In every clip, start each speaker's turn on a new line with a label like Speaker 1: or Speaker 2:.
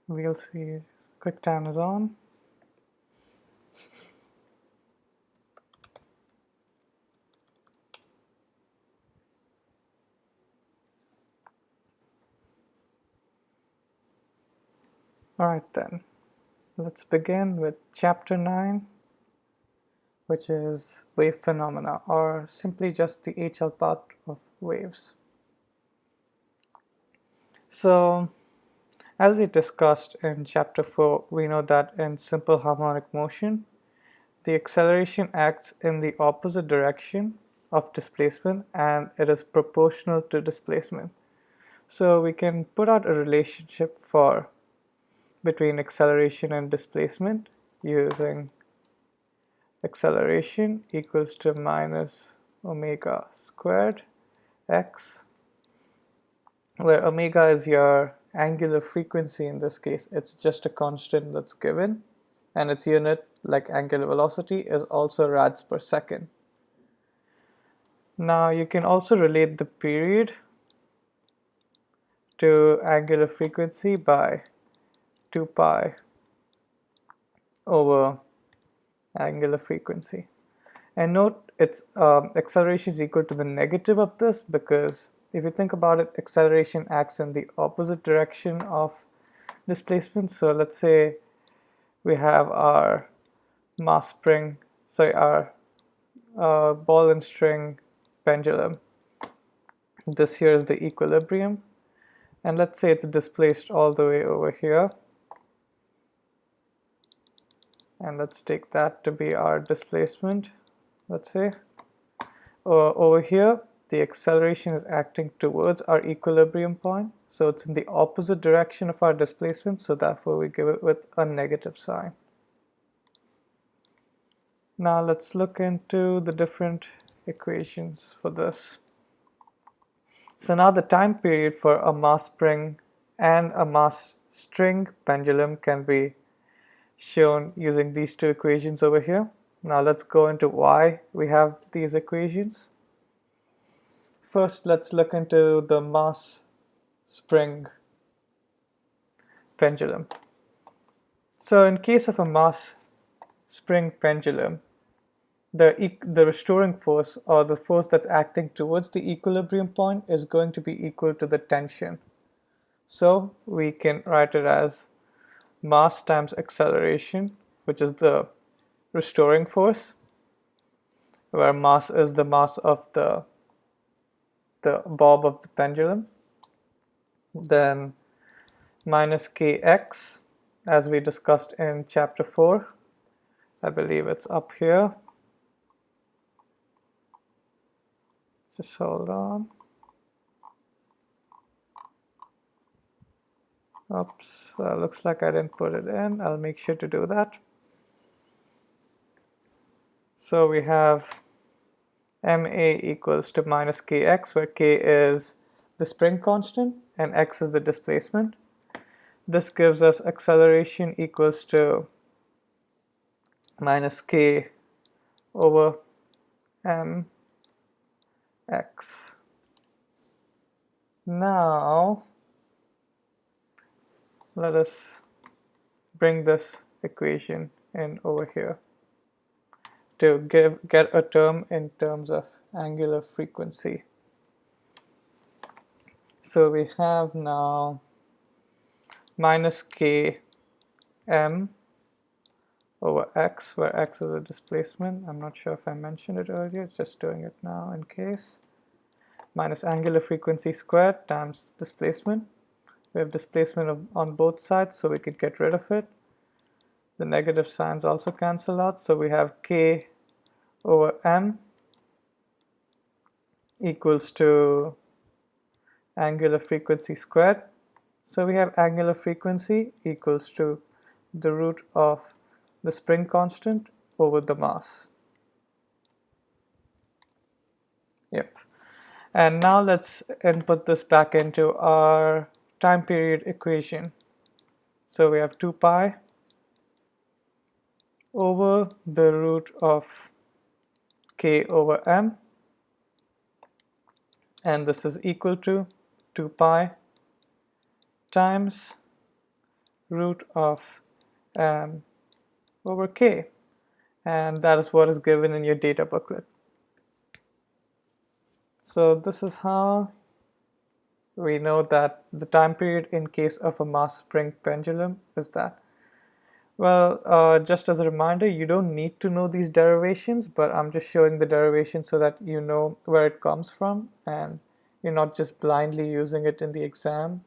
Speaker 1: We'll see. QuickTime is on. Alright then, let's begin with chapter 9, which is wave phenomena, or simply just the HL part of waves. So, as we discussed in chapter 4, we know that in simple harmonic motion, the acceleration acts in the opposite direction of displacement and it is proportional to displacement. So we can put out a relationship for between acceleration and displacement using acceleration equals to minus omega squared x, where omega is your angular frequency. In this case, it's just a constant that's given, and its unit, like angular velocity, is also rads per second. Now you can also relate the period to angular frequency by 2 pi over angular frequency. And note its acceleration is equal to the negative of this, because if you think about it, acceleration acts in the opposite direction of displacement. So let's say we have our mass spring, our ball and string pendulum. This here is the equilibrium, and let's say it's displaced all the way over here, and let's take that to be our displacement. Let's say over here the acceleration is acting towards our equilibrium point, so it's in the opposite direction of our displacement, so therefore we give it with a negative sign. Now let's look into the different equations for this. So now the time period for a mass spring and a mass string pendulum can be shown using these two equations over here. Now let's go into why we have these equations. First, let's look into the mass spring pendulum. So in case of a mass spring pendulum, the restoring force, or the force that's acting towards the equilibrium point, is going to be equal to the tension. So we can write it as mass times acceleration, which is the restoring force, where mass is the mass of the bob of the pendulum, then minus kx, as we discussed in chapter 4. I believe it's up here. Just hold on. Oops, looks like I didn't put it in. I'll make sure to do that. So we have ma equals to minus kx, where k is the spring constant and x is the displacement. This gives us acceleration equals to minus k over mx. Now let us bring this equation in over here to get a term in terms of angular frequency. So we have now minus k m over x, where x is a displacement. I'm not sure if I mentioned it earlier, just doing it now in case. Minus angular frequency squared times displacement. We have displacement on both sides, so we could get rid of it. The negative signs also cancel out, so we have k over m equals to angular frequency squared. So we have angular frequency equals to the root of the spring constant over the mass. Yep. And now let's input this back into our time period equation. So we have 2 pi over the root of k over m, and this is equal to 2 pi times root of m over k, and that is what is given in your data booklet. So this is how we know that the time period in case of a mass spring pendulum is that. Well, just as a reminder, you don't need to know these derivations, but I'm just showing the derivation so that you know where it comes from and you're not just blindly using it in the exam.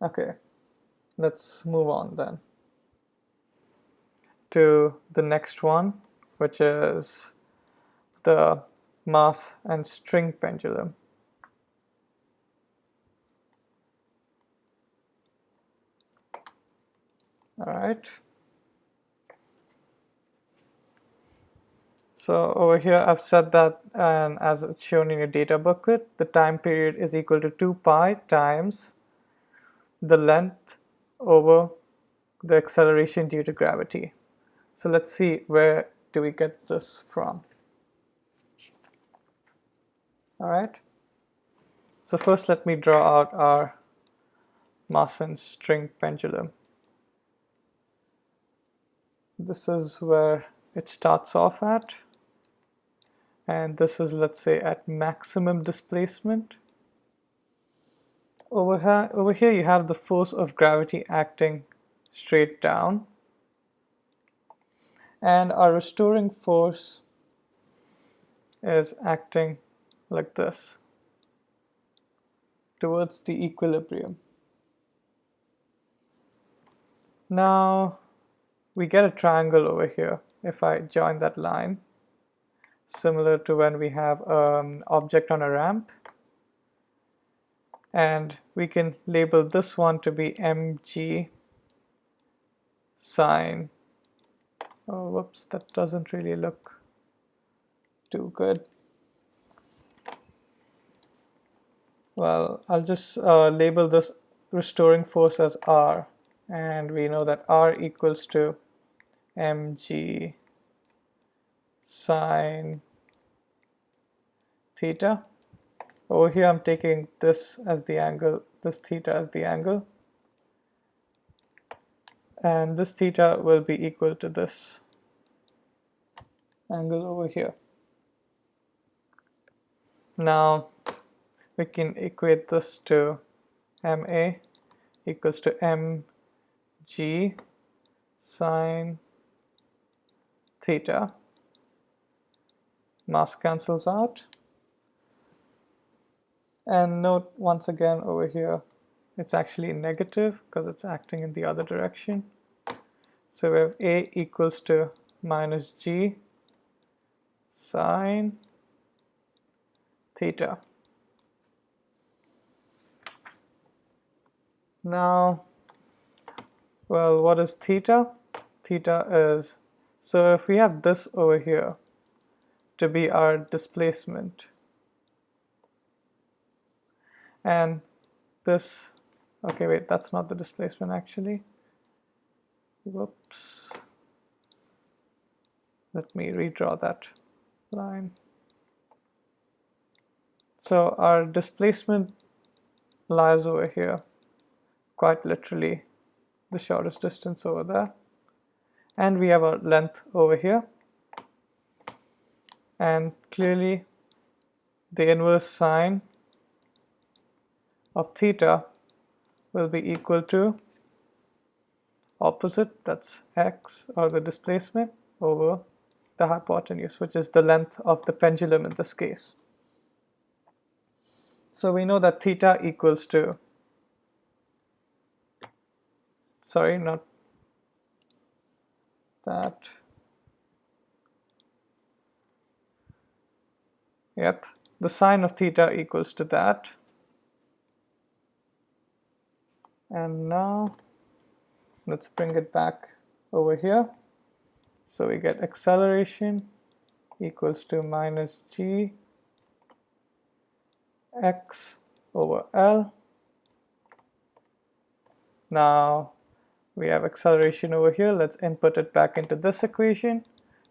Speaker 1: Okay, let's move on then to the next one, which is the mass and string pendulum. All right. So over here I've said that, and as it's shown in your data booklet, the time period is equal to 2 pi times the length over the acceleration due to gravity. So let's see, where do we get this from? All right. So first let me draw out our mass and string pendulum. This is where it starts off at. And this is, let's say, at maximum displacement. Over here you have the force of gravity acting straight down. And our restoring force is acting like this towards the equilibrium. Now we get a triangle over here if I join that line, similar to when we have an object on a ramp. And we can label this one to be mg sine, oh whoops, that doesn't really look too good. Well, I'll just label this restoring force as R, and we know that R equals to mg sine theta. Over here I'm taking this as the angle, this theta as the angle, and this theta will be equal to this angle over here. Now we can equate this to ma equals to mg sine theta. Mass cancels out. And note once again over here, it's actually negative because it's acting in the other direction. So we have A equals to minus G sine theta. Now, well, what is theta? Theta is, so if we have this over here to be our displacement, and this, okay, wait, that's not the displacement actually. Whoops. Let me redraw that line. So our displacement lies over here, quite literally the shortest distance over there. And we have our length over here. And clearly the inverse sine of theta will be equal to opposite, that's x, or the displacement, over the hypotenuse, which is the length of the pendulum in this case. So we know that theta equals to, sorry, not that, yep, the sine of theta equals to that. And now let's bring it back over here. So we get acceleration equals to minus g x over L. Now we have acceleration over here. Let's input it back into this equation.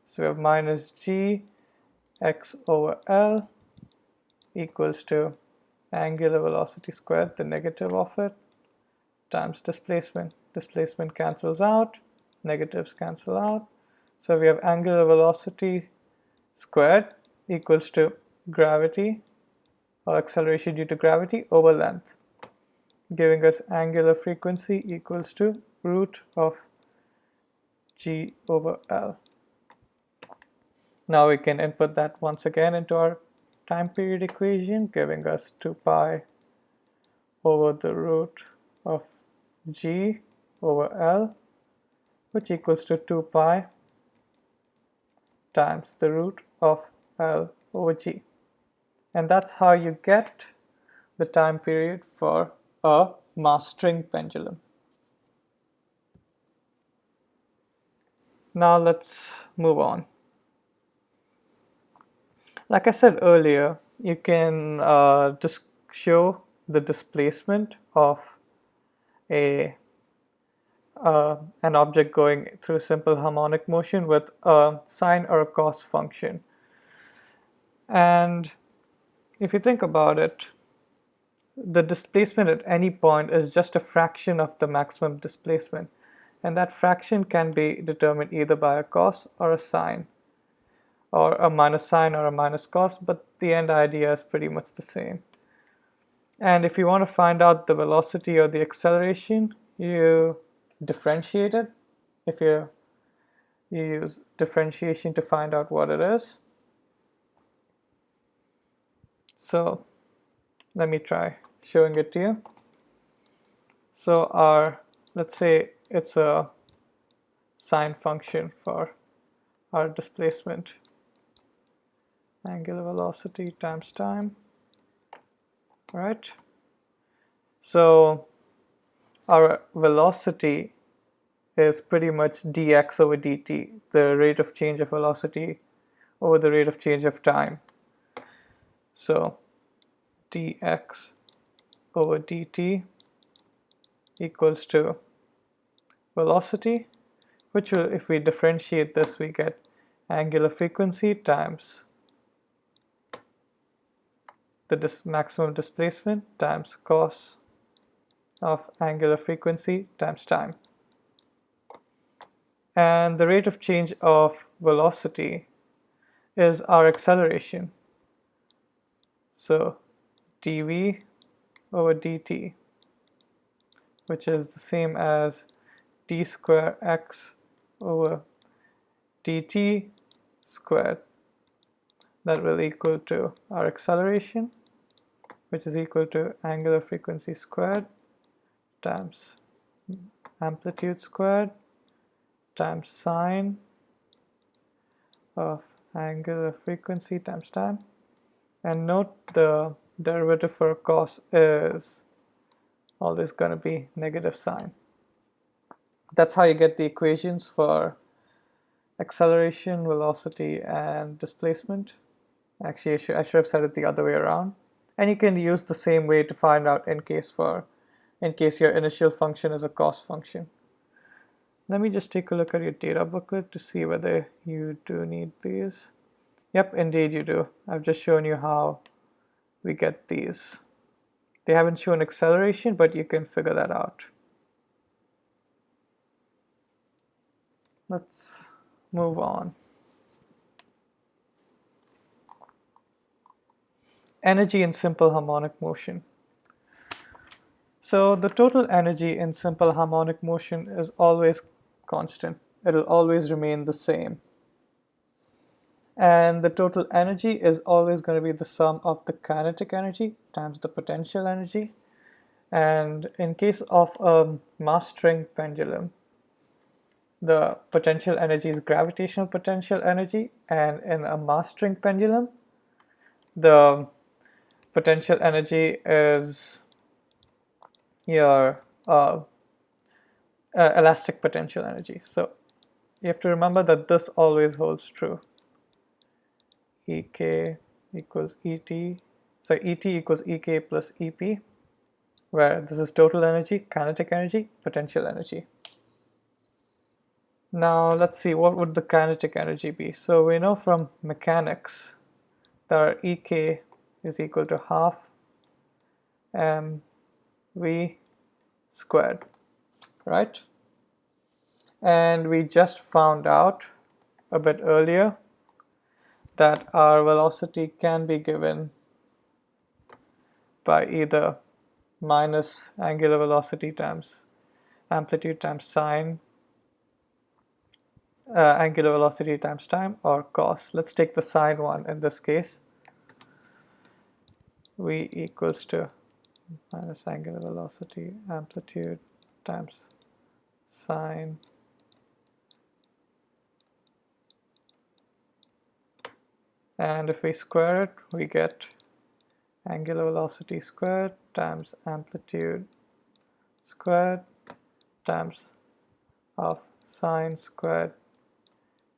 Speaker 1: So we have minus g x over L equals to angular velocity squared, the negative of it, times displacement. Displacement cancels out, negatives cancel out. So we have angular velocity squared equals to gravity or acceleration due to gravity over length, giving us angular frequency equals to root of g over L. Now we can input that once again into our time period equation, giving us 2 pi over the root of g over L, which equals to 2 pi times the root of L over g. And that's how you get the time period for a mass string pendulum. Now let's move on. Like I said earlier, you can just show the displacement of an object going through simple harmonic motion with a sine or a cos function. And if you think about it, the displacement at any point is just a fraction of the maximum displacement, and that fraction can be determined either by a cos or a sine, or a minus sine or a minus cos, but the end idea is pretty much the same. And if you want to find out the velocity or the acceleration, you differentiate it. If you use differentiation to find out what it is. So let me try showing it to you. So let's say it's a sine function for our displacement, angular velocity times time. All right. So our velocity is pretty much dx over dt, the rate of change of velocity over the rate of change of time. So dx over dt equals to velocity, which will, if we differentiate this, we get angular frequency times the maximum displacement times cos of angular frequency times time. And the rate of change of velocity is our acceleration. So dv over dt, which is the same as d square x over dt squared. That will equal to our acceleration, which is equal to angular frequency squared times amplitude squared times sine of angular frequency times time. And note the derivative for cos is always going to be negative sine. That's how you get the equations for acceleration, velocity, and displacement. Actually, I should have said it the other way around. And you can use the same way to find out in case your initial function is a cos function. Let me just take a look at your data booklet to see whether you do need these. Yep, indeed you do. I've just shown you how we get these. They haven't shown acceleration, but you can figure that out. Let's move on. Energy in simple harmonic motion. So the total energy in simple harmonic motion is always constant. It'll always remain the same. And the total energy is always going to be the sum of the kinetic energy times the potential energy. And in case of a mass string pendulum, the potential energy is gravitational potential energy, and in a mass string pendulum, the potential energy is your elastic potential energy. So you have to remember that this always holds true. EK equals ET, so ET equals EK plus EP, where this is total energy, kinetic energy, potential energy. Now let's see, what would the kinetic energy be? So we know from mechanics that our EK is equal to half mv squared, right? And we just found out a bit earlier that our velocity can be given by either minus angular velocity times amplitude times sine angular velocity times time, or cos. Let's take the sine one in this case. V equals to minus angular velocity amplitude times sine and if we square it, we get angular velocity squared times amplitude squared times of sine squared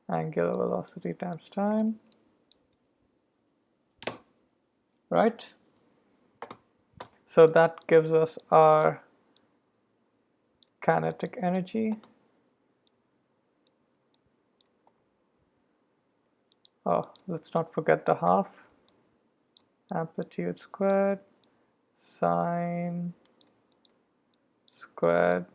Speaker 1: angular velocity times time, right? So that gives us our kinetic energy. Oh, let's not forget the half. Amplitude squared sine squared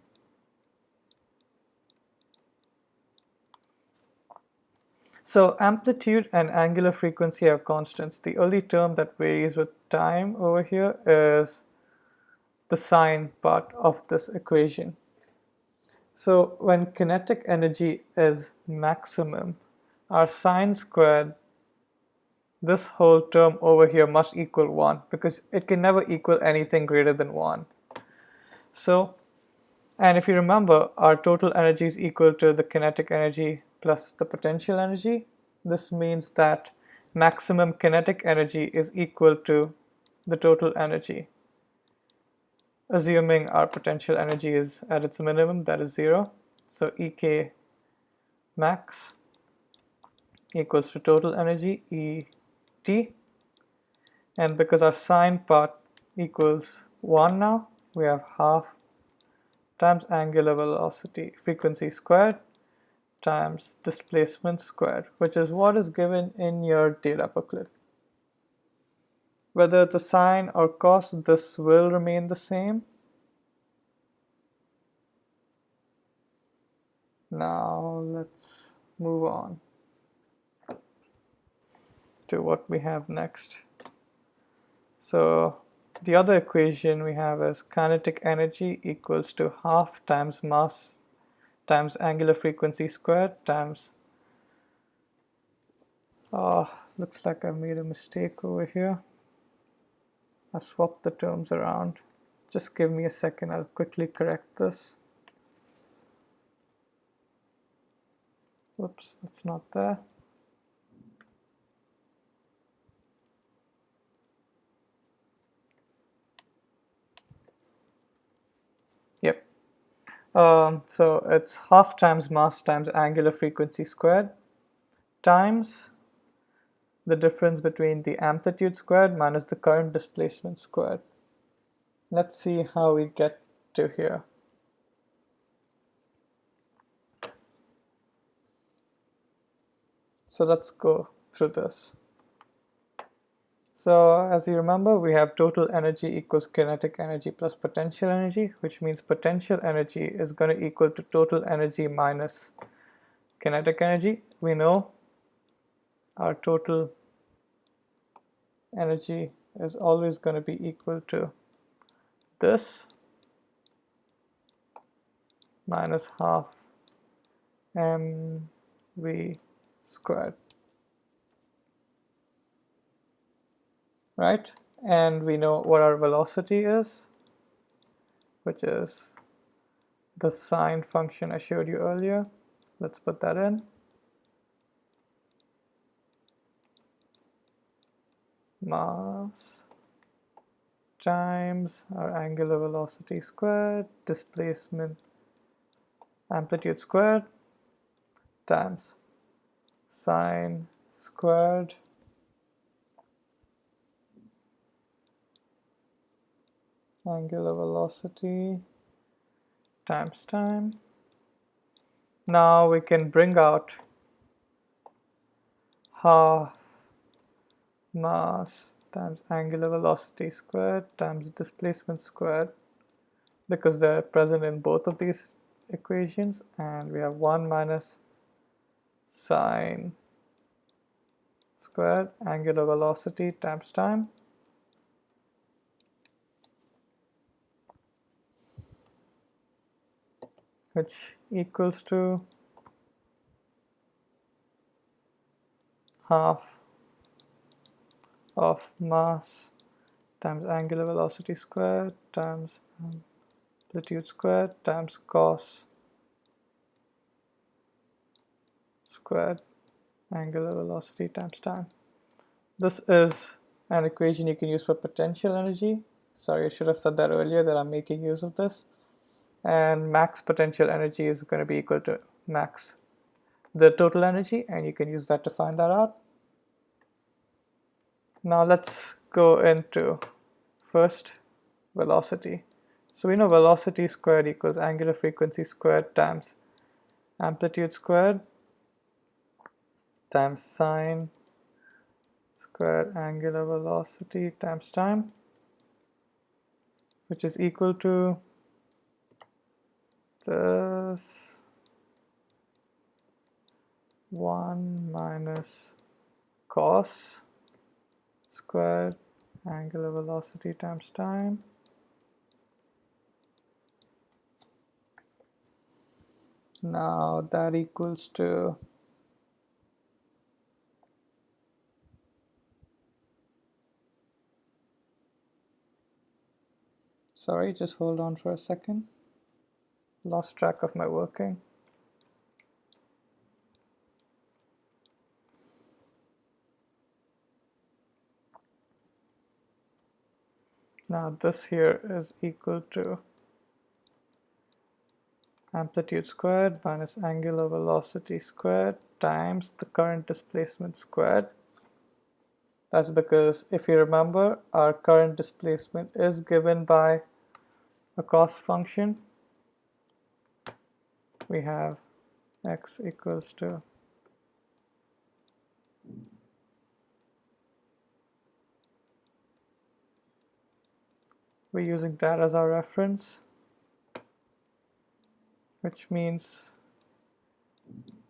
Speaker 1: so amplitude and angular frequency are constants. The only term that varies with time over here is the sine part of this equation. So when kinetic energy is maximum, our sine squared, this whole term over here must equal 1 because it can never equal anything greater than 1. So, and if you remember, our total energy is equal to the kinetic energy plus the potential energy. This means that maximum kinetic energy is equal to the total energy, assuming our potential energy is at its minimum, that is 0. So Ek max equals to total energy Et, and because our sine part equals 1 now, we have half times angular velocity frequency squared times displacement squared, which is what is given in your data booklet. Whether it's a sine or cos, this will remain the same. Now let's move on to what we have next. So the other equation we have is kinetic energy equals to half times mass times angular frequency squared times looks like I made a mistake over here. I swapped the terms around. Just give me a second, I'll quickly correct this. Whoops, that's not there. Yep. So it's half times mass times angular frequency squared times the difference between the amplitude squared minus the current displacement squared. Let's see how we get to here. So let's go through this. So as you remember, we have total energy equals kinetic energy plus potential energy, which means potential energy is going to equal to total energy minus kinetic energy. We know our total energy is always going to be equal to this minus half mv squared, right? And we know what our velocity is, which is the sine function I showed you earlier. Let's put that in. Mass times our angular velocity squared, displacement amplitude squared times sine squared angular velocity times time. Now we can bring out half mass times angular velocity squared times displacement squared because they're present in both of these equations, and we have 1 minus sine squared angular velocity times time, which equals to half of mass times angular velocity squared times amplitude squared times cos squared angular velocity times time. This is an equation you can use for potential energy. Sorry, I should have said that earlier, that I'm making use of this. And max potential energy is going to be equal to max the total energy, and you can use that to find that out. Now let's go into first velocity. So we know velocity squared equals angular frequency squared times amplitude squared times sine squared angular velocity times time, which is equal to this 1 minus cos squared angular velocity times time now that equals to sorry, just hold on for a second, lost track of my working. Now this here is equal to amplitude squared minus angular velocity squared times the current displacement squared. That's because, if you remember, our current displacement is given by a cost function. We have x equals to we're using that as our reference, which means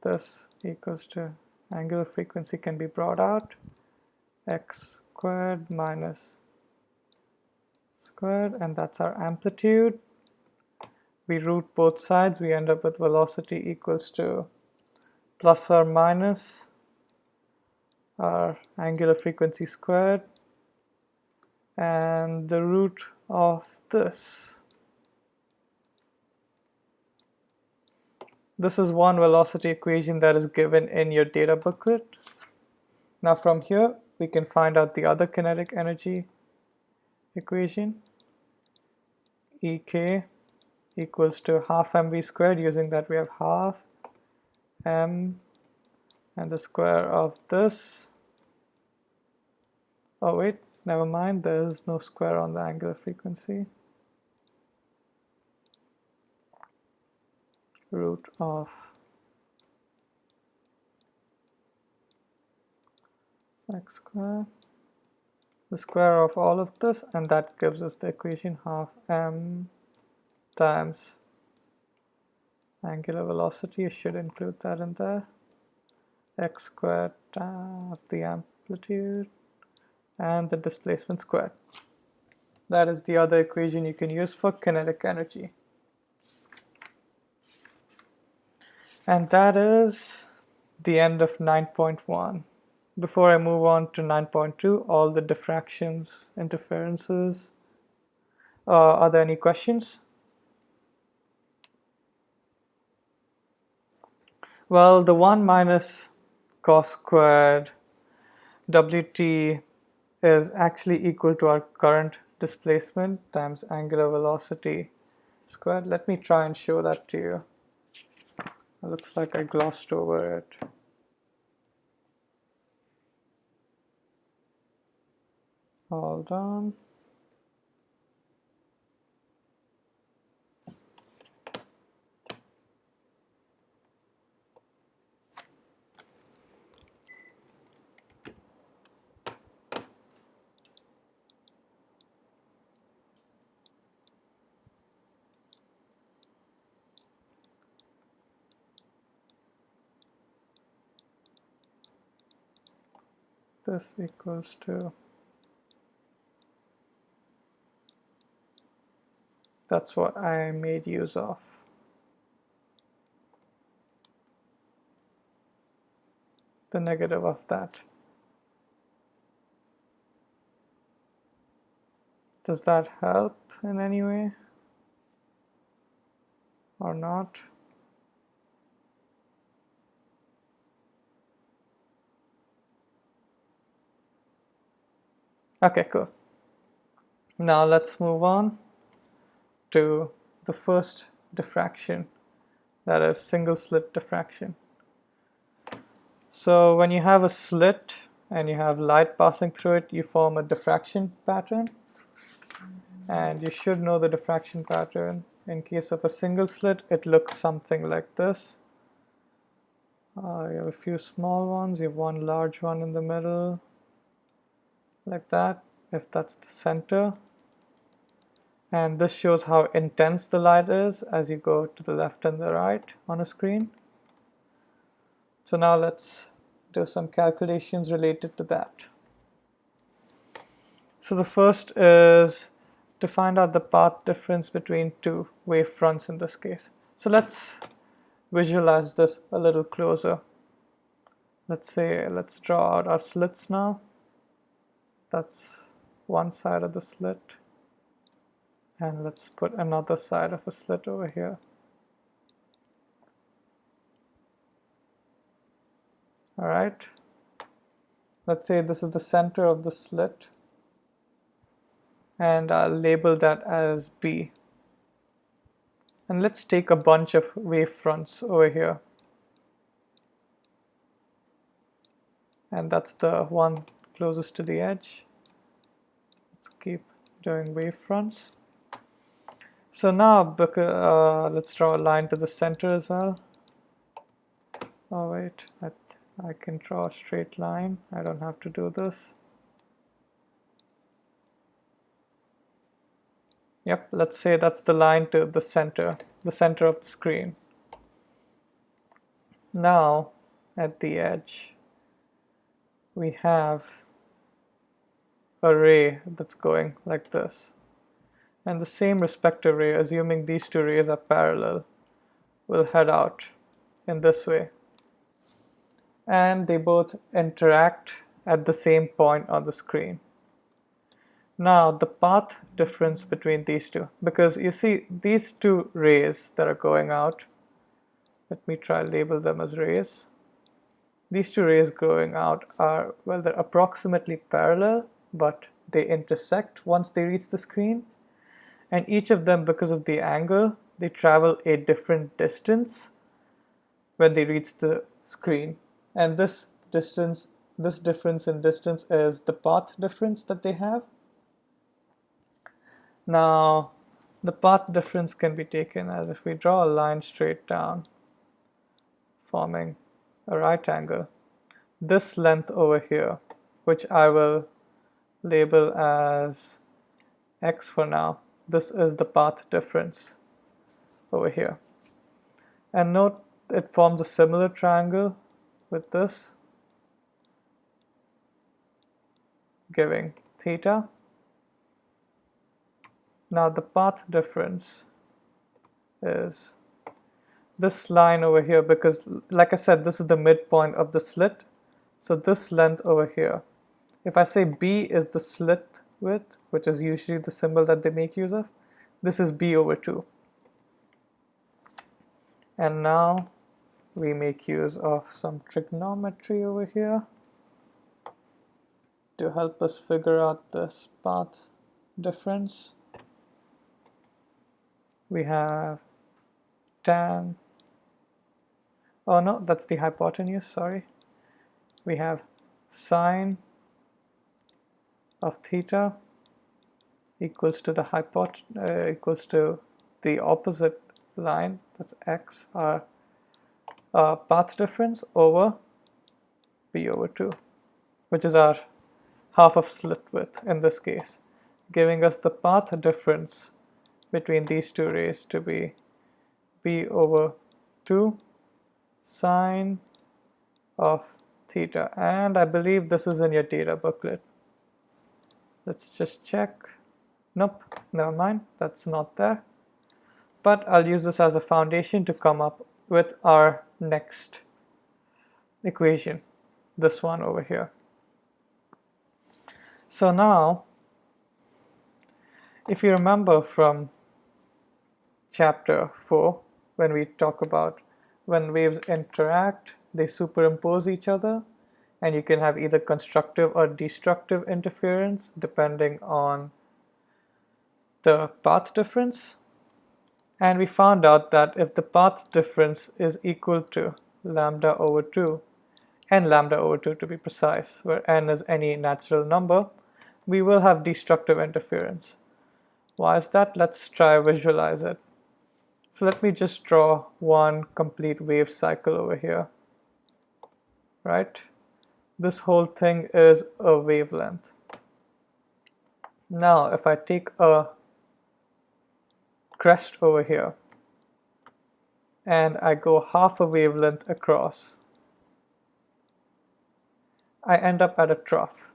Speaker 1: this equals to angular frequency can be brought out, x squared minus squared, and that's our amplitude. We root both sides, we end up with velocity equals to plus or minus our angular frequency squared and the root of this. This is one velocity equation that is given in your data booklet. Now from here we can find out the other kinetic energy equation. Ek equals to half mv squared. Using that we have half m and the square of this. Oh wait, never mind, there is no square on the angular frequency. Root of x squared, the square of all of this, and that gives us the equation half m times angular velocity. I should include that in there. X squared of the amplitude and the displacement squared. That is the other equation you can use for kinetic energy. And that is the end of 9.1. Before I move on to 9.2, all the diffractions, interferences, are there any questions? Well, the 1 minus cos squared Wt is actually equal to our current displacement times angular velocity squared. Let me try and show that to you. It looks like I glossed over it. Hold on. this equals to, that's what I made use of. The negative of that. Does that help in any way or not? Okay, cool. Now let's move on to the first diffraction, that is single slit diffraction. So when you have a slit and you have light passing through it, you form a diffraction pattern. And you should know the diffraction pattern. In case of a single slit, it looks something like this. You have a few small ones, you have one large one in the middle, like that, if that's the center. And this shows how intense the light is as you go to the left and the right on a screen. So now let's do some calculations related to that. So the first is to find out the path difference between two wavefronts in this case. So let's visualize this a little closer. Let's draw out our slits now. That's one side of the slit. And let's put another side of a slit over here. All right. Let's say this is the center of the slit. And I'll label that as B. And let's take a bunch of wavefronts over here. And that's the one closest to the edge. Let's keep doing wavefronts. So now let's draw a line to the center as well. Oh wait, I can draw a straight line. I don't have to do this. Yep, let's say that's the line to the center of the screen. Now, at the edge, we have a ray that's going like this. And the same respective ray, assuming these two rays are parallel, will head out in this way. And they both interact at the same point on the screen. Now the path difference between these two, because you see these two rays that are going out, let me try label them as rays. These two rays going out are, well, they're approximately parallel, but they intersect once they reach the screen. And each of them, because of the angle, they travel a different distance when they reach the screen. And this difference in distance is the path difference that they have. Now, the path difference can be taken as if we draw a line straight down, forming a right angle. This length over here, which I will label as x for now, this is the path difference over here. And note it forms a similar triangle with this, giving theta. Now the path difference is this line over here, because like I said, this is the midpoint of the slit. So this length over here, if I say B is the slit width, which is usually the symbol that they make use of, this is B over 2. And now we make use of some trigonometry over here to help us figure out this path difference. We have tan, oh no, that's the hypotenuse, sorry. We have sine of theta equals to the equals to the opposite line, that's x, our path difference over b over 2, which is our half of slit width in this case, giving us the path difference between these two rays to be b over 2 sine of theta, and I believe this is in your data booklet. Let's just check. Nope, never mind, that's not there. But I'll use this as a foundation to come up with our next equation, this one over here. So now, if you remember from chapter 4, when we talk about when waves interact, they superimpose each other, and you can have either constructive or destructive interference depending on the path difference. And we found out that if the path difference is equal to lambda over 2, n lambda over 2 to be precise, where n is any natural number, we will have destructive interference. Why is that? Let's try visualize it. So let me just draw one complete wave cycle over here, right? This whole thing is a wavelength. Now, if I take a crest over here and I go half a wavelength across, I end up at a trough.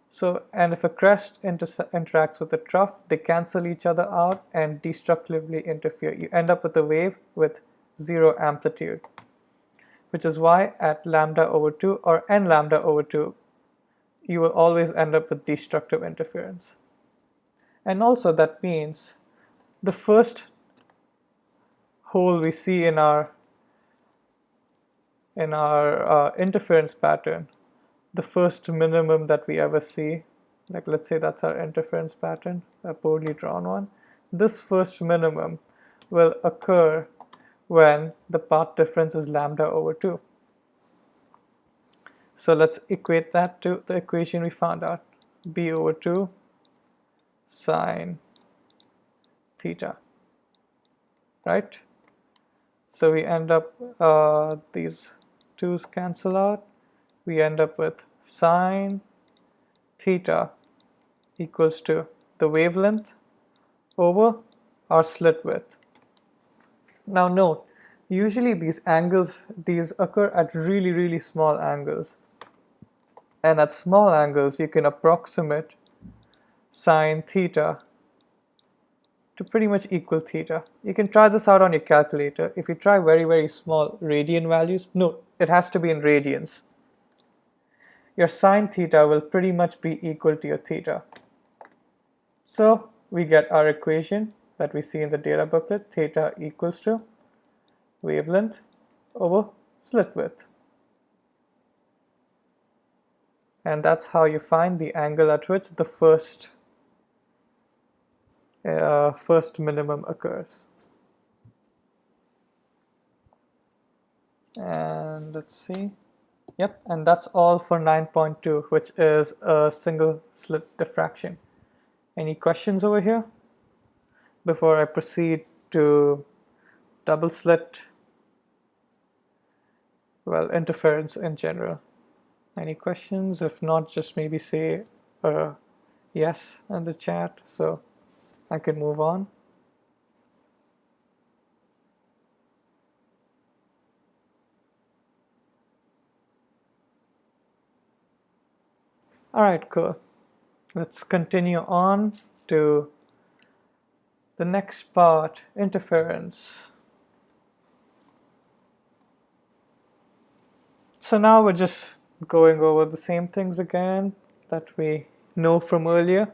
Speaker 1: So, and if a crest interacts with a trough, they cancel each other out and destructively interfere. You end up with a wave with zero amplitude, which is why at lambda over 2 or n lambda over 2, you will always end up with destructive interference. And also that means the first hole we see in our interference pattern, the first minimum that we ever see, like let's say that's our interference pattern, a poorly drawn one, this first minimum will occur when the path difference is lambda over 2. So let's equate that to the equation we found out, b over 2 sine theta, right? So we end up, these 2's cancel out, we end up with sine theta equals to the wavelength over our slit width. Now note, usually these angles, these occur at really small angles, and at small angles you can approximate sine theta to pretty much equal theta. You can try this out on your calculator. If you try very small radian values, note it has to be in radians, your sine theta will pretty much be equal to your theta. So we get our equation that we see in the data booklet, theta equals to wavelength over slit width. And that's how you find the angle at which the first minimum occurs. And let's see. Yep, and that's all for 9.2, which is a single slit diffraction. Any questions over here before I proceed to double slit, well, interference in general? Any questions? If not, just maybe say yes in the chat so I can move on. All right, cool. Let's continue on to the next part, interference. So now we're just going over the same things again that we know from earlier.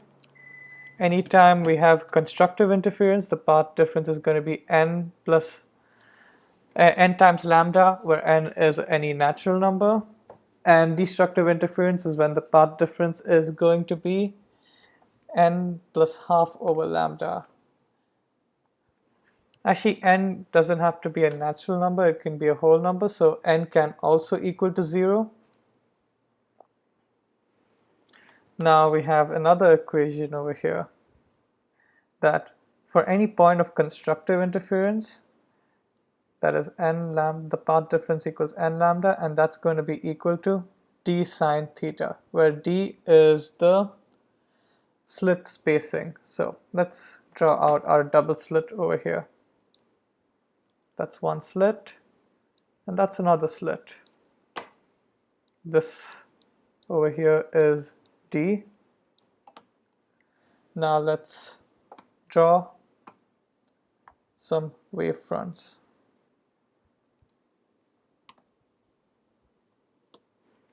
Speaker 1: Anytime we have constructive interference, the path difference is going to be n times lambda, where n is any natural number. And destructive interference is when the path difference is going to be n plus half over lambda. Actually, n doesn't have to be a natural number, it can be a whole number, so n can also equal to 0. Now we have another equation over here that for any point of constructive interference, that is n lambda, the path difference equals n lambda, and that's going to be equal to d sine theta, where d is the slit spacing. So let's draw out our double slit over here. That's one slit, and that's another slit. this over here is D. Now let's draw some wavefronts.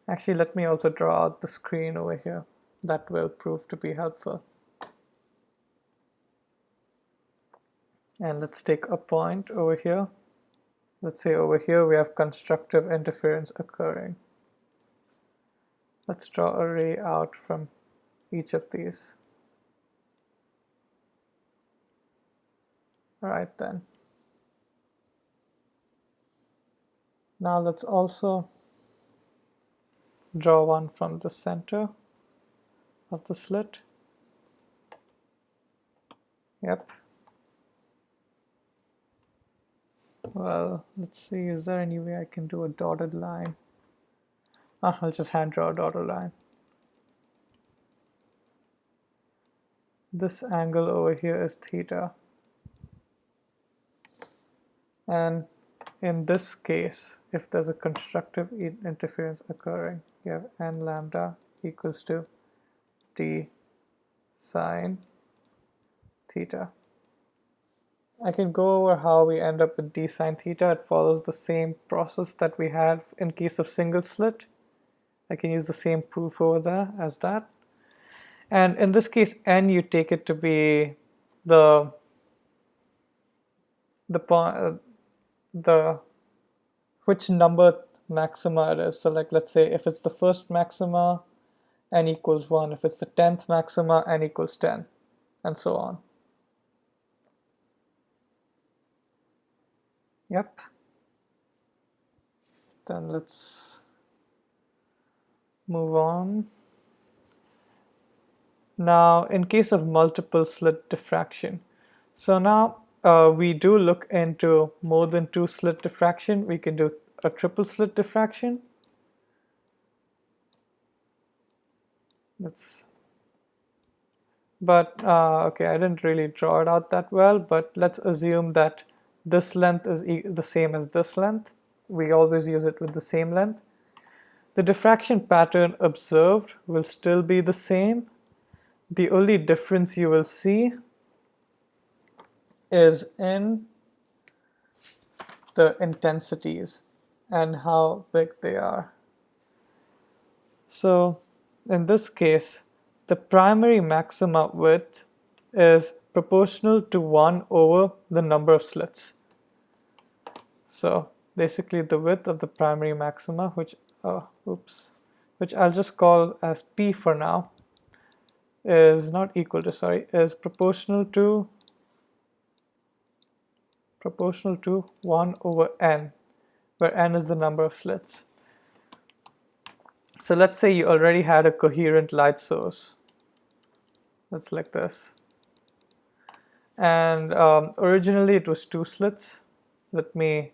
Speaker 1: Actually, let me also draw out the screen over here. That will prove to be helpful. And let's take a point over here. Let's say over here we have constructive interference occurring. Let's draw a ray out from each of these. All right then. Now let's also draw one from the center of the slit. Yep. Well, let's see, is there any way I can do a dotted line? I'll just hand draw a dotted line. This angle over here is theta. And in this case, if there's a constructive interference occurring, you have n lambda equals to d sine theta. I can go over how we end up with d sine theta. It follows the same process that we had in case of single slit. I can use the same proof over there as that. And in this case, n, you take it to be the which number maxima it is. So like, let's say if it's the first maxima, n equals 1. If it's the 10th maxima, n equals 10, and so on. Yep. Then let's move on. Now, in case of multiple slit diffraction, so now we do look into more than 2 slit diffraction. We can do a triple slit diffraction. Okay, I didn't really draw it out that well, but let's assume that this length is the same as this length. We always use it with the same length. The diffraction pattern observed will still be the same. The only difference you will see is in the intensities and how big they are. So in this case, the primary maxima width is proportional to 1 over the number of slits. So basically the width of the primary maxima, which I'll just call as P for now, is not equal to, is proportional to 1 over n, where n is the number of slits. So let's say you already had a coherent light source. That's like this. And originally it was 2 slits. Let me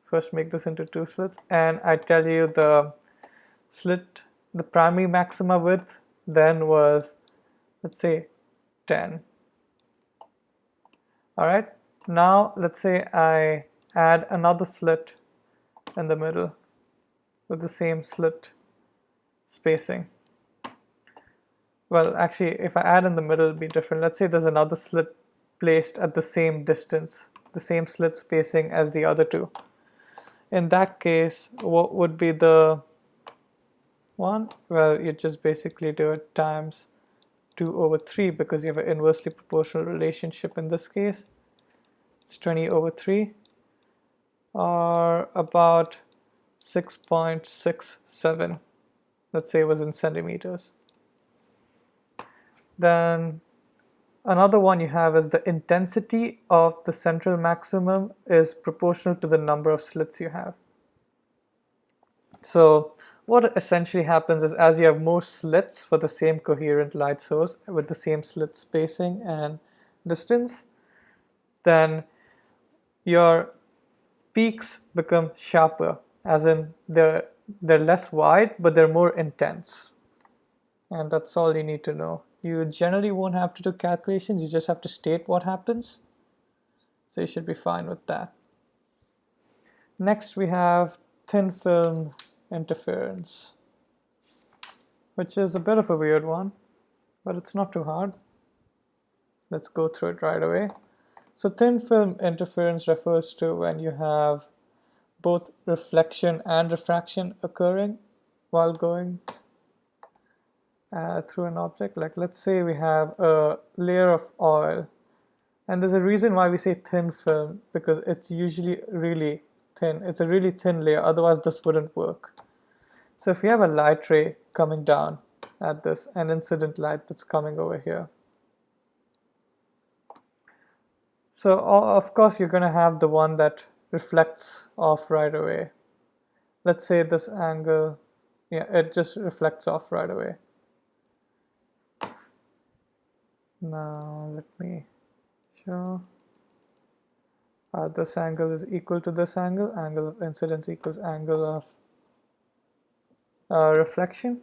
Speaker 1: first make this into 2 slits. And I tell you the primary maxima width then was, let's say, 10. All right. Now let's say I add another slit in the middle with the same slit spacing. Well, actually, if I add in the middle, it'll be different. Let's say there's another slit placed at the same distance, the same slit spacing as the other 2. In that case, what would be the one? Well, you just basically do it times 2 over 3 because you have an inversely proportional relationship in this case. It's 20 over 3, or about 6.67. Let's say it was in centimeters. Then another one you have is the intensity of the central maximum is proportional to the number of slits you have. So what essentially happens is, as you have more slits for the same coherent light source with the same slit spacing and distance, then your peaks become sharper, as in they're less wide, but they're more intense. And that's all you need to know. You generally won't have to do calculations, you just have to state what happens. So you should be fine with that. Next we have thin film interference. which is a bit of a weird one, but it's not too hard. Let's go through it right away. So thin film interference refers to when you have both reflection and refraction occurring while going through an object. Like let's say we have a layer of oil, and there's a reason why we say thin film, because it's usually really thin. It's a really thin layer, otherwise this wouldn't work. So if you have a light ray coming down at this, an incident light that's coming over here, so of course you're going to have the one that reflects off right away. Let's say this angle, yeah, it just reflects off right away. Now let me show. This angle is equal to this angle. Angle of incidence equals angle of reflection.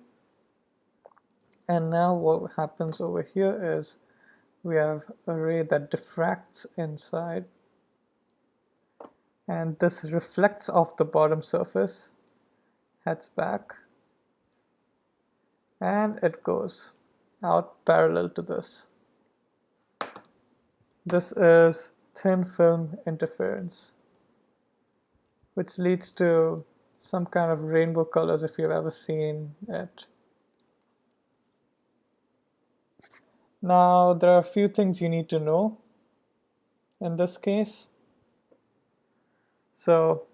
Speaker 1: And now what happens over here is we have a ray that diffracts inside, and this reflects off the bottom surface, heads back, and it goes out parallel to this. This is thin film interference, which leads to some kind of rainbow colors if you've ever seen it. Now, there are a few things you need to know in this case. So,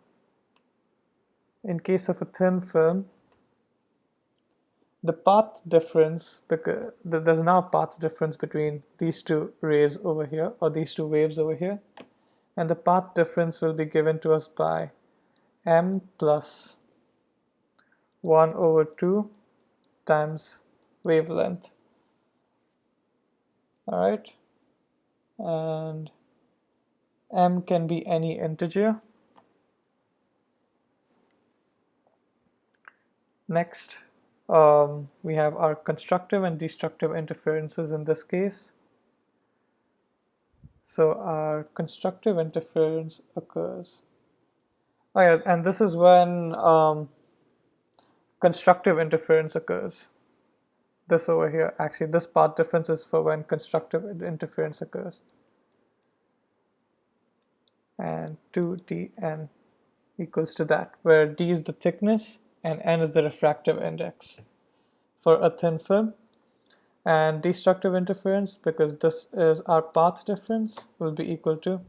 Speaker 1: in case of a thin film, the path difference, because there's now a path difference between these two rays over here, or these two waves over here, and the path difference will be given to us by m plus 1 over 2 times wavelength. Alright, and m can be any integer. Next, we have our constructive and destructive interferences in this case. So our constructive interference occurs. Oh yeah, and this is when constructive interference occurs. This over here, actually this path difference is for when constructive interference occurs. And 2dn equals to that, where d is the thickness and n is the refractive index for a thin film. And destructive interference, because this is our path difference, will be equal to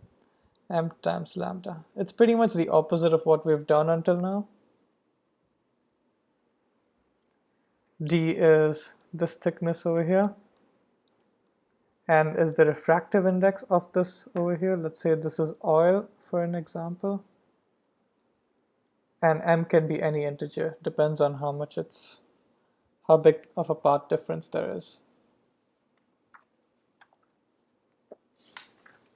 Speaker 1: m times lambda. It's pretty much the opposite of what we've done until now. D is this thickness over here, and is the refractive index of this over here. Let's say this is oil for an example, and m can be any integer, depends on how big of a path difference there is.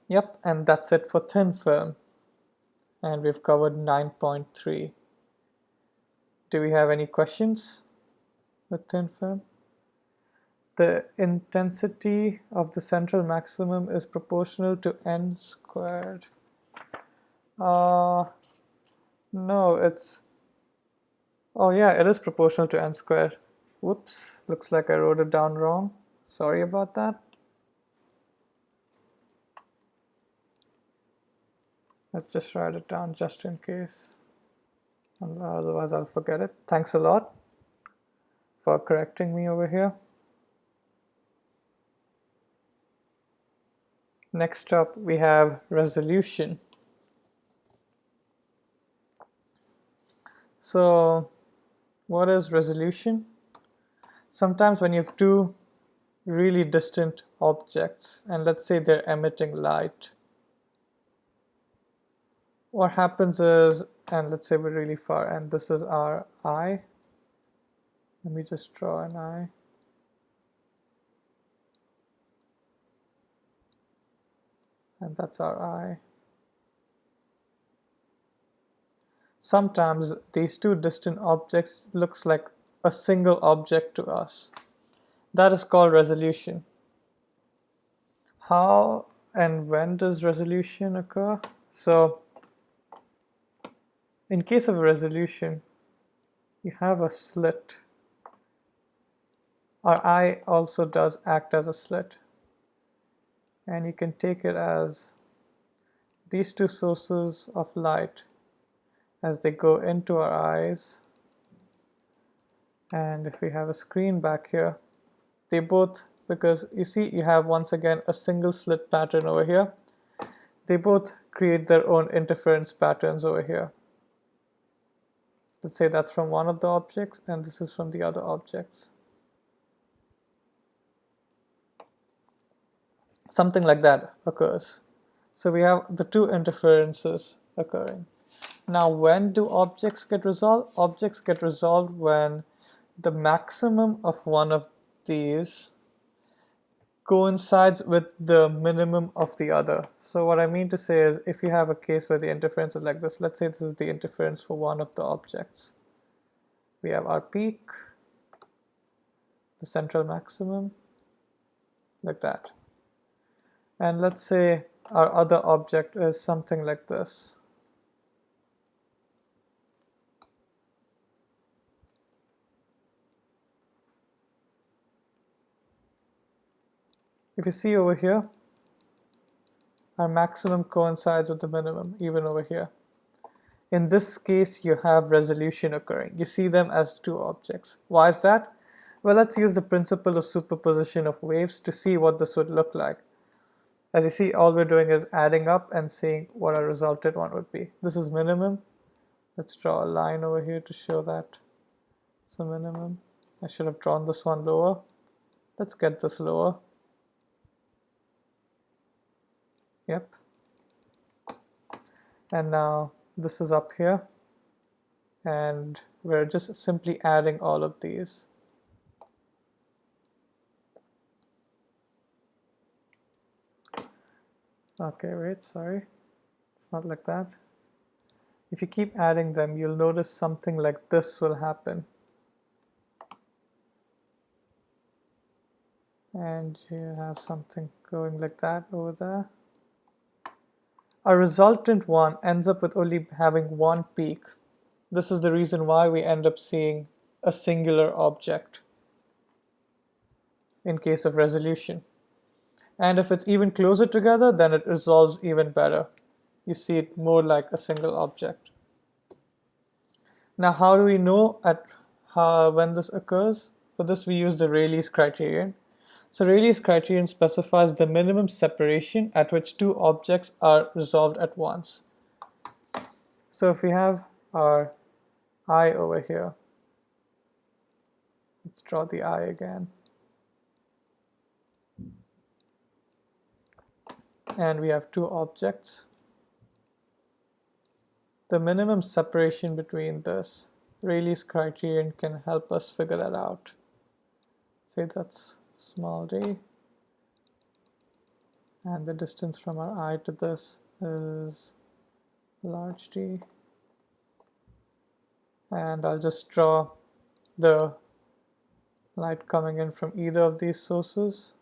Speaker 1: Yep, and that's it for thin film, and we've covered 9.3. Do we have any questions with thin film? The intensity of the central maximum is proportional to n squared. No, it's... Oh yeah, it is proportional to n squared. Whoops, looks like I wrote it down wrong. Sorry about that. Let's just write it down just in case. Otherwise I'll forget it. Thanks a lot for correcting me over here. Next up, we have resolution. So, what is resolution? Sometimes when you have two really distant objects, and let's say they're emitting light, what happens is, and let's say we're really far, and this is our eye. Let me just draw an eye. And that's our eye. Sometimes these two distant objects looks like a single object to us. That is called resolution. How and when does resolution occur? So, in case of a resolution, you have a slit Our eye also does act as a slit, and you can take it as these two sources of light as they go into our eyes. And if we have a screen back here, they both, because you see you have once again a single slit pattern over here, they both create their own interference patterns over here. Let's say that's from one of the objects and this is from the other objects. Something like that occurs. So we have the two interferences occurring. Now, when do objects get resolved? Objects get resolved when the maximum of one of these coincides with the minimum of the other. So what I mean to say is, if you have a case where the interference is like this, let's say this is the interference for one of the objects. We have our peak, the central maximum, like that. And let's say our other object is something like this. If you see over here, our maximum coincides with the minimum, even over here. In this case, you have resolution occurring. You see them as two objects. Why is that? Well, let's use the principle of superposition of waves to see what this would look like. As you see, all we're doing is adding up and seeing what our resultant one would be. This is minimum. Let's draw a line over here to show that it's a minimum. I should have drawn this one lower. Let's get this lower. Yep. And now this is up here. And we're just simply adding all of these. Okay, wait, sorry. It's not like that. If you keep adding them, you'll notice something like this will happen. And you have something going like that over there. Our resultant one ends up with only having one peak. This is the reason why we end up seeing a singular object in case of resolution. And if it's even closer together, then it resolves even better. You see it more like a single object. Now, how do we know when this occurs? For this, we use the Rayleigh's criterion. So Rayleigh's criterion specifies the minimum separation at which two objects are resolved at once. So if we have our eye over here, let's draw the eye again. And we have two objects. The minimum separation between this, Rayleigh's criterion can help us figure that out. Say that's small d, and the distance from our eye to this is large d. And I'll just draw the light coming in from either of these sources.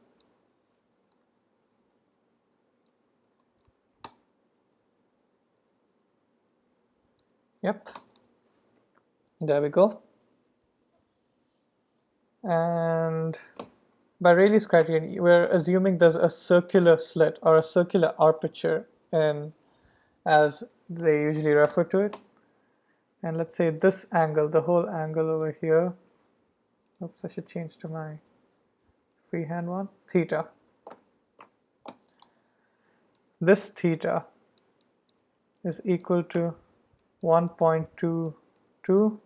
Speaker 1: Yep, there we go. And by Rayleigh's criterion, we're assuming there's a circular slit or a circular aperture in, as they usually refer to it. And let's say this angle, the whole angle over here, oops, I should change to my freehand one, theta. This theta is equal to 1.22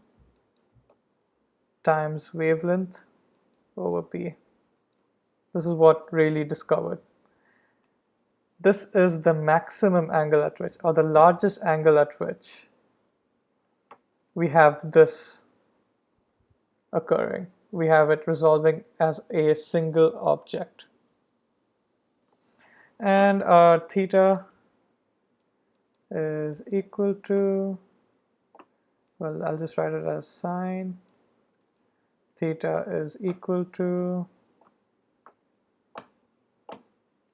Speaker 1: times wavelength over p. This is what Rayleigh discovered. This is the maximum angle at which, or the largest angle at which, we have this occurring. We have it resolving as a single object. And our theta is equal to, well, I'll just write it as sine. Theta is equal to,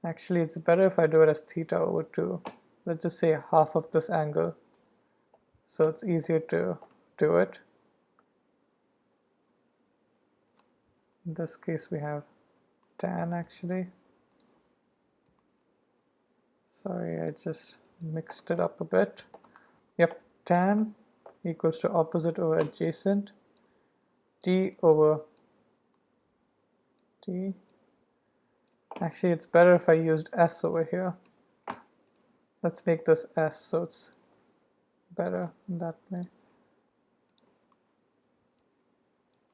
Speaker 1: actually it's better if I do it as theta over 2. Let's just say half of this angle, so it's easier to do it. In this case we have tan actually. Sorry, I just mixed it up a bit. Yep, tan equals to opposite over adjacent, d over d. Actually, it's better if I used s over here. Let's make this s so it's better in that way.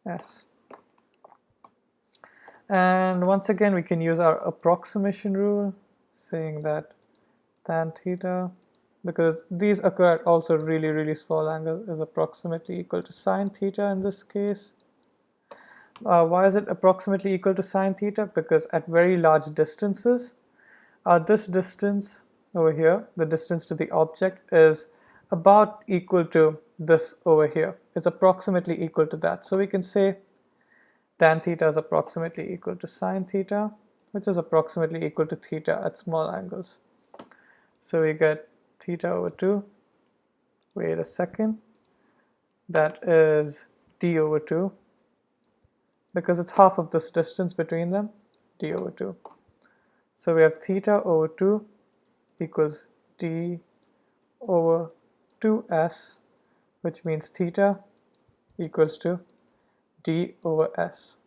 Speaker 1: S. And once again, we can use our approximation rule, saying that tan theta, because these occur at also really, really small angles, is approximately equal to sine theta in this case. Why is it approximately equal to sine theta? Because at very large distances, this distance over here, the distance to the object, is about equal to this over here. It's approximately equal to that. So we can say tan theta is approximately equal to sine theta, which is approximately equal to theta at small angles. So we get theta over 2. Wait a second. That is d over 2. Because it's half of this distance between them, d over 2. So we have theta over 2 equals d over 2s, which means theta equals to d over s.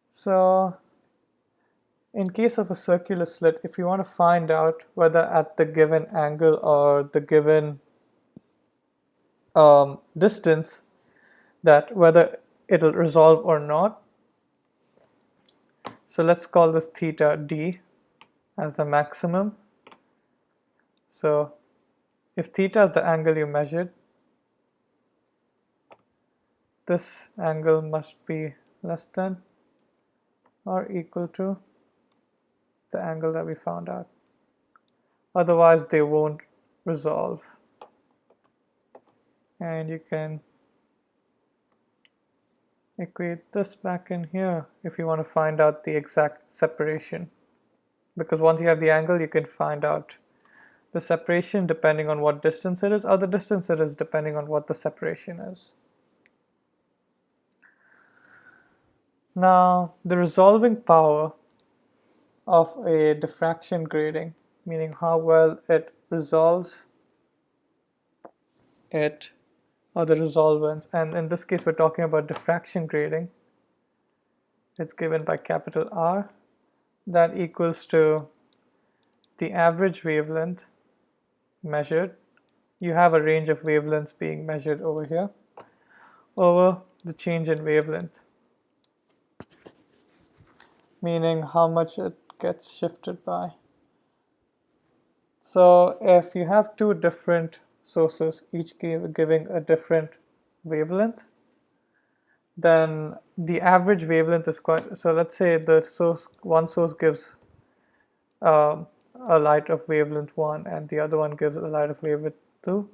Speaker 1: So in case of a circular slit, if you want to find out whether at the given angle or the given distance, that whether it'll resolve or not, so let's call this theta d as the maximum. So if theta is the angle you measured, this angle must be less than or equal to the angle that we found out. Otherwise, they won't resolve. And you can equate this back in here if you want to find out the exact separation. Because once you have the angle, you can find out the separation depending on what distance it is, or the distance it is depending on what the separation is. Now, the resolving power of a diffraction grating, meaning how well it resolves it, or the resolvance, and in this case we're talking about diffraction grating. It's given by capital R. That equals to the average wavelength measured. You have a range of wavelengths being measured over here, over the change in wavelength, meaning how much it gets shifted by. So if you have two different sources, each giving a different wavelength, then the average wavelength is quite, so let's say the source, one source gives a light of wavelength 1 and the other one gives a light of wavelength 2.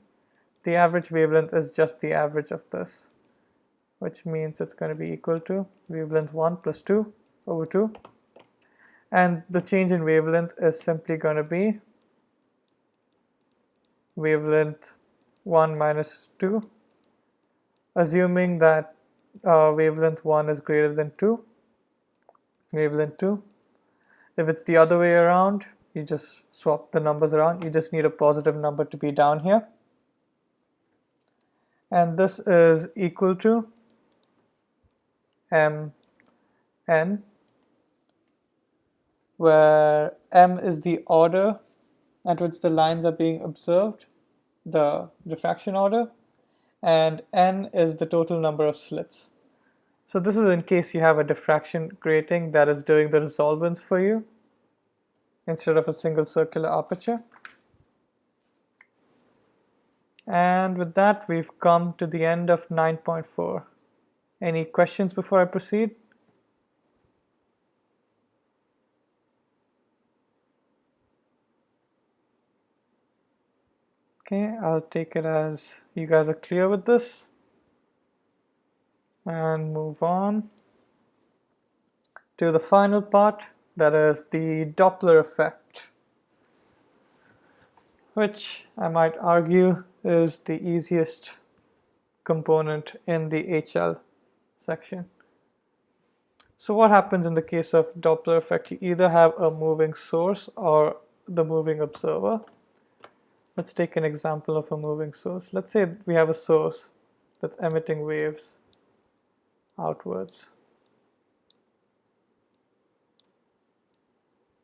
Speaker 1: The average wavelength is just the average of this, which means it's going to be equal to wavelength 1 plus 2 over 2. And the change in wavelength is simply going to be wavelength 1 minus 2, assuming that wavelength 1 is greater than 2, wavelength 2. If it's the other way around, you just swap the numbers around. You just need a positive number to be down here. And this is equal to mn, where m is the order at which the lines are being observed, the diffraction order, and n is the total number of slits. So this is in case you have a diffraction grating that is doing the resolvance for you instead of a single circular aperture. And with that, we've come to the end of 9.4. Any questions before I proceed? Okay, I'll take it as you guys are clear with this and move on to the final part, that is the Doppler effect, which I might argue is the easiest component in the HL section. So what happens in the case of Doppler effect? You either have a moving source or the moving observer. Let's take an example of a moving source. Let's say we have a source that's emitting waves outwards,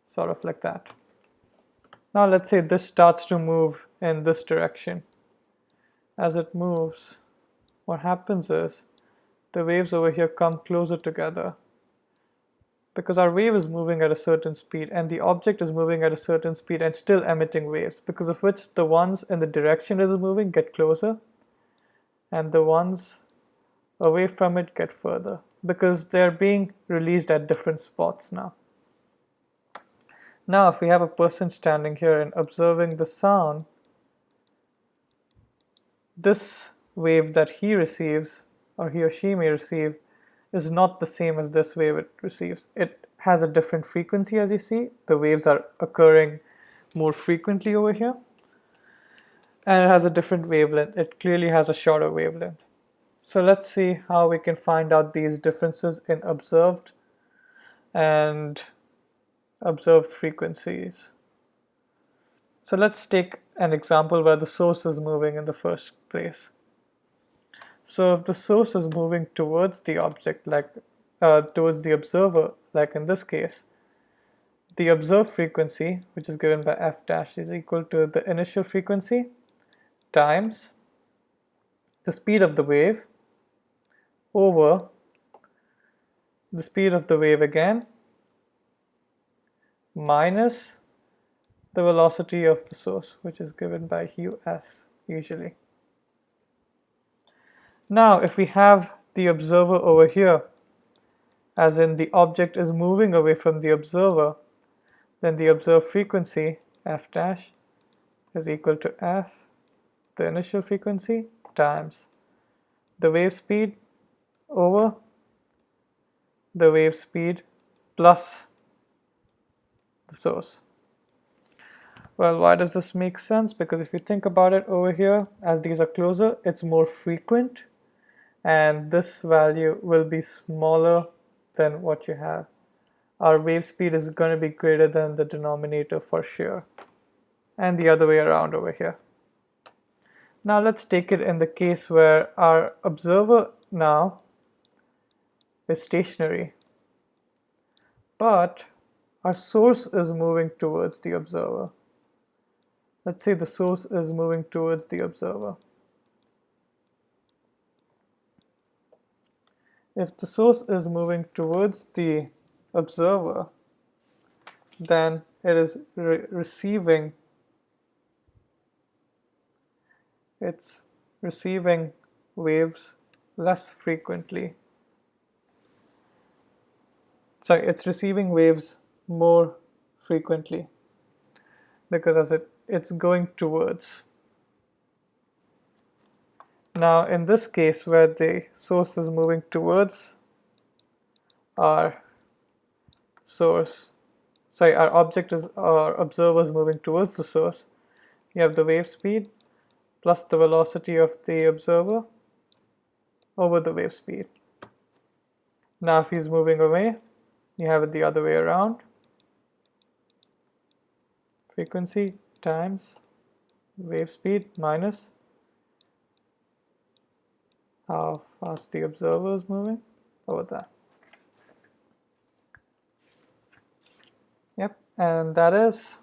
Speaker 1: sort of like that. Now let's say this starts to move in this direction. As it moves, what happens is the waves over here come closer together, because our wave is moving at a certain speed and the object is moving at a certain speed and still emitting waves, because of which the ones in the direction it is moving get closer and the ones away from it get further, because they're being released at different spots now. Now if we have a person standing here and observing the sound, this wave that he receives, or he or she may receive, is not the same as this wave it receives. It has a different frequency, as you see. The waves are occurring more frequently over here. And it has a different wavelength. It clearly has a shorter wavelength. So let's see how we can find out these differences in observed and observed frequencies. So let's take an example where the source is moving in the first place. So if the source is moving towards the object, like towards the observer, like in this case, the observed frequency, which is given by f dash, is equal to the initial frequency times the speed of the wave over the speed of the wave again minus the velocity of the source, which is given by us usually. Now if we have the observer over here, as in the object is moving away from the observer, then the observed frequency f dash is equal to f, the initial frequency, times the wave speed over the wave speed plus the source. Well, why does this make sense? Because if you think about it over here, as these are closer, it's more frequent, and this value will be smaller than what you have. Our wave speed is going to be greater than the denominator for sure, and the other way around over here. Now let's take it in the case where our observer now is stationary, but our source is moving towards the observer. Let's say the source is moving towards the observer. If the source is moving towards the observer, then it is receiving waves less frequently. Sorry, it's receiving waves more frequently, because as it's going towards. Now in this case, where the source is moving towards our observer is moving towards the source, you have the wave speed plus the velocity of the observer over the wave speed. Now if he's moving away, you have it the other way around. Frequency times wave speed minus how fast the observer is moving over that. Yep, and that is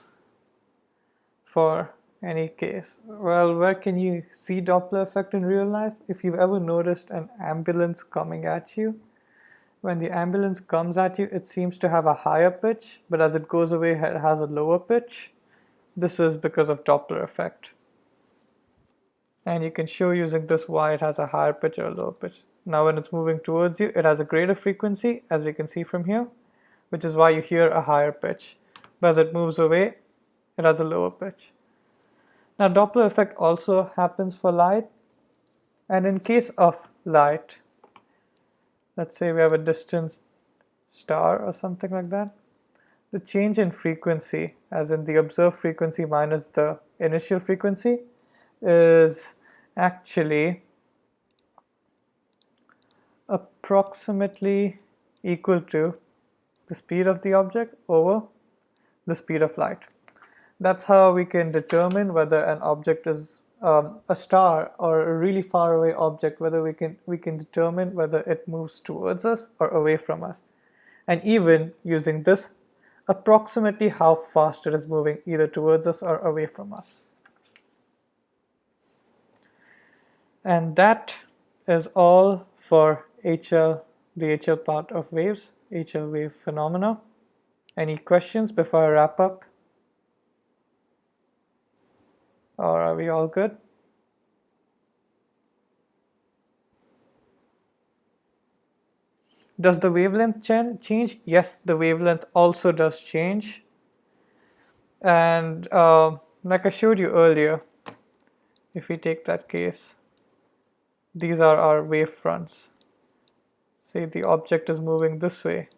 Speaker 1: for any case. Well, where can you see Doppler effect in real life? If you've ever noticed an ambulance coming at you, when the ambulance comes at you, it seems to have a higher pitch, but as it goes away, it has a lower pitch. This is because of Doppler effect. And you can show using this why it has a higher pitch or a lower pitch. Now when it's moving towards you, it has a greater frequency, as we can see from here, which is why you hear a higher pitch. But as it moves away, it has a lower pitch. Now Doppler effect also happens for light. And in case of light, let's say we have a distant star or something like that, the change in frequency, as in the observed frequency minus the initial frequency, is actually approximately equal to the speed of the object over the speed of light. That's how we can determine whether an object is a star or a really far away object, whether we can determine whether it moves towards us or away from us. And even using this, approximately how fast it is moving either towards us or away from us. And that is all for HL, the HL part of waves, HL wave phenomena. Any questions before I wrap up? Or are we all good? Does the wavelength change? Yes, the wavelength also does change. And like I showed you earlier, if we take that case, these are our wave fronts. Say the object is moving this way.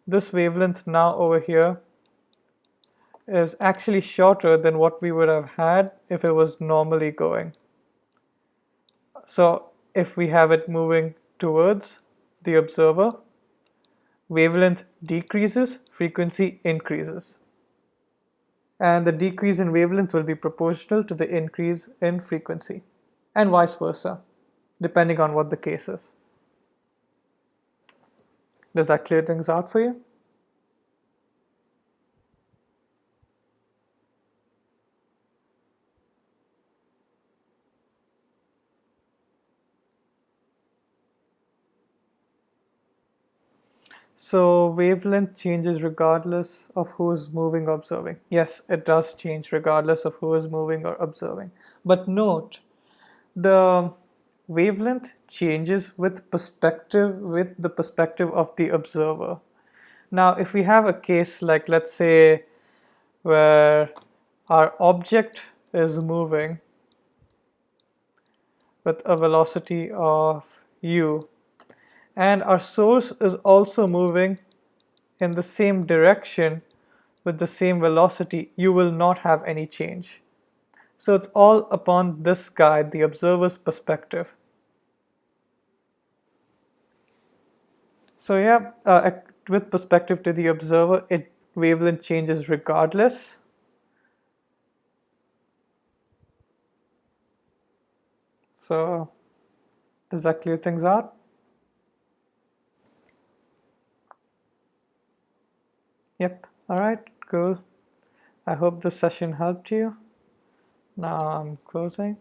Speaker 1: This wavelength now over here is actually shorter than what we would have had if it was normally going. So if we have it moving towards the observer, wavelength decreases, frequency increases. And the decrease in wavelength will be proportional to the increase in frequency, and vice versa, depending on what the case is. Does that clear things out for you? So wavelength changes regardless of who is moving or observing. Yes, it does change regardless of who is moving or observing. But note, the wavelength changes with the perspective of the observer. Now, if we have a case like, let's say, where our object is moving with a velocity of u, and our source is also moving in the same direction with the same velocity, you will not have any change. So it's all upon this guy, the observer's perspective. So yeah, with perspective to the observer, wavelength changes regardless. So does that clear things out? Yep. All right, cool. I hope this session helped you. Now I'm closing.